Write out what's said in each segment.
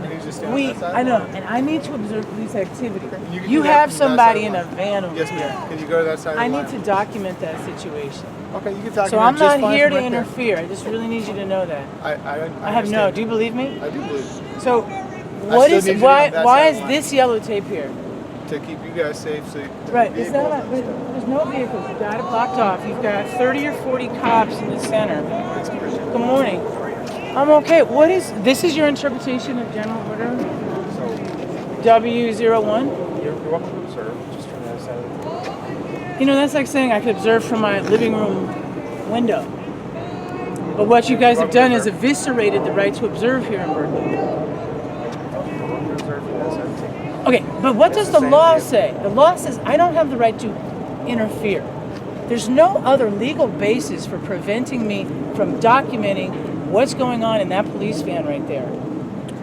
I need you to stand on that side. I know, and I need to observe police activity. Okay. You have somebody in a van over Yes, here. ma'am. Can you go to that side of the I line? need to document that situation. Okay, you can document. So I'm just not fine here from to right there. interfere. I just really need you to know that. I have no. understand. Do you believe me? I do believe it. So, still need you to be on that why side is of the this yellow tape here? To keep you guys safe, so Right. It's not about, there's no vehicles. You've got it blocked off. You've got 30 or 40 cops in the center. Good morning. I'm okay. This is your interpretation of general order? W01? You're welcome to observe, just from the other side of the door. You know, that's like saying I could observe from my living room window. But what you guys have done is eviscerated the right to observe here in Berkeley. Okay, but what does the law say? The law says I don't have the right to interfere. There's no other legal basis for preventing me from documenting what's going on in that police van right there.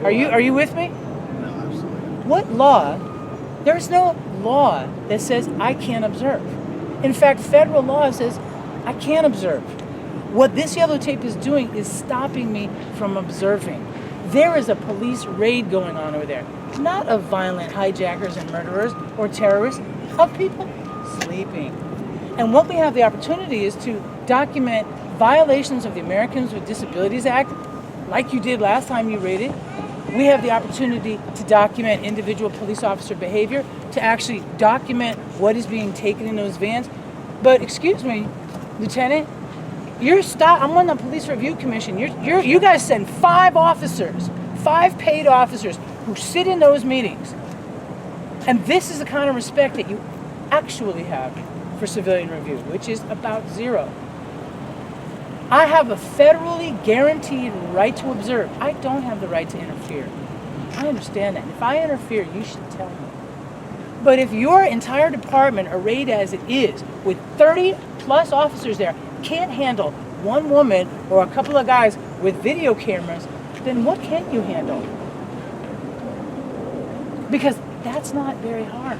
Are you with me? No, absolutely. What law? There's no law that says I can't observe. In fact, federal law says I can't observe. What this yellow tape is doing is stopping me from observing. There is a police raid going on over there. Not of violent hijackers and murderers or terrorists, of people sleeping. And what we have the opportunity is to document violations of the Americans with Disabilities Act, like you did last time you raided. We have the opportunity to document individual police officer behavior, to actually document what is being taken in those vans. But excuse me, Lieutenant, I'm on the Police Review Commission. You guys send 5 officers, 5 paid officers who sit in those meetings. And this is the kind of respect that you actually have for civilian review, which is about 0. I have a federally guaranteed right to observe. I don't have the right to interfere. I understand that. If I interfere, you should tell me. But if your entire department, arrayed as it is, with 30 plus officers there, can't handle one woman or a couple of guys with video cameras, then what can you handle? Because that's not very hard.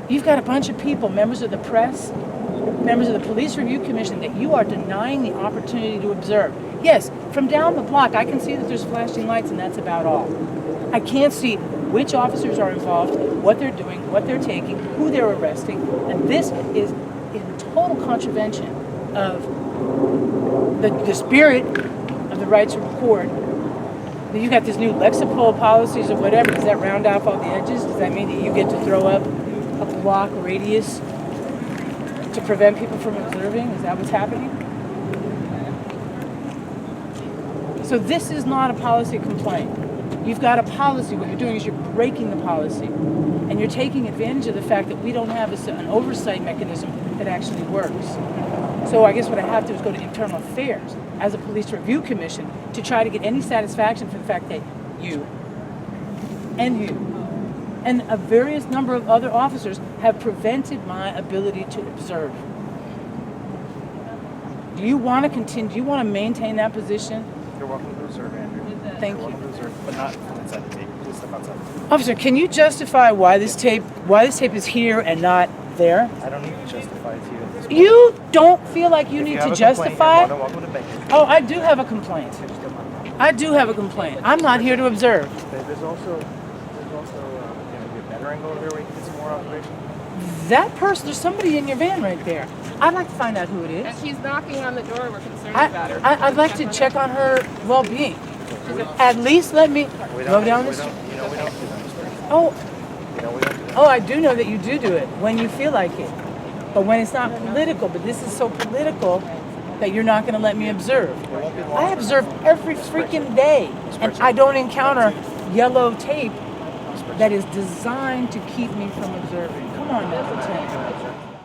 You've got a bunch of people, members of the press, members of the Police Review Commission, that you are denying the opportunity to observe. Yes, from down the block, I can see that there's flashing lights, and that's about all. I can't see which officers are involved, what they're doing, what they're taking, who they're arresting, and this is in total contravention of the spirit of the right to record. You got this new Lexapol policies or whatever. Does that round off all the edges? Does that mean that you get to throw up a block radius to prevent people from observing? Is that what's happening? So this is not a policy complaint. You've got a policy. What you're doing is you're breaking the policy. And you're taking advantage of the fact that we don't have an oversight mechanism that actually works. So I guess what I have to do is go to Internal Affairs as a Police Review Commission to try to get any satisfaction for the fact that you and a various number of other officers have prevented my ability to observe. Do you want to continue? Do you want to maintain that position? You're welcome to observe, Andrew. Thank You're you. welcome to observe, but not inside the tape. Please step outside. Officer, can you justify why this tape is here and not there? I don't need to justify it to you at this point. You don't feel like you If need you to have a complaint, justify? you're more than welcome to make it. Oh, I do have a complaint. I do have a complaint. I'm not here to observe. There's also maybe a better angle over there where you can get some more observation. That person, there's somebody in your van right there. I'd like to find out who it And is. she's knocking on the door. We're concerned about her. I'd like to check on her well-being. At least let me go down the street. We don't do that. Oh, We don't do that. oh, I do know that you do it when you feel like it. But when it's not political, but this is so political that you're not going to let me observe. I observe every freaking day, and I don't encounter yellow tape that is designed to keep me from observing. Come on, Lieutenant.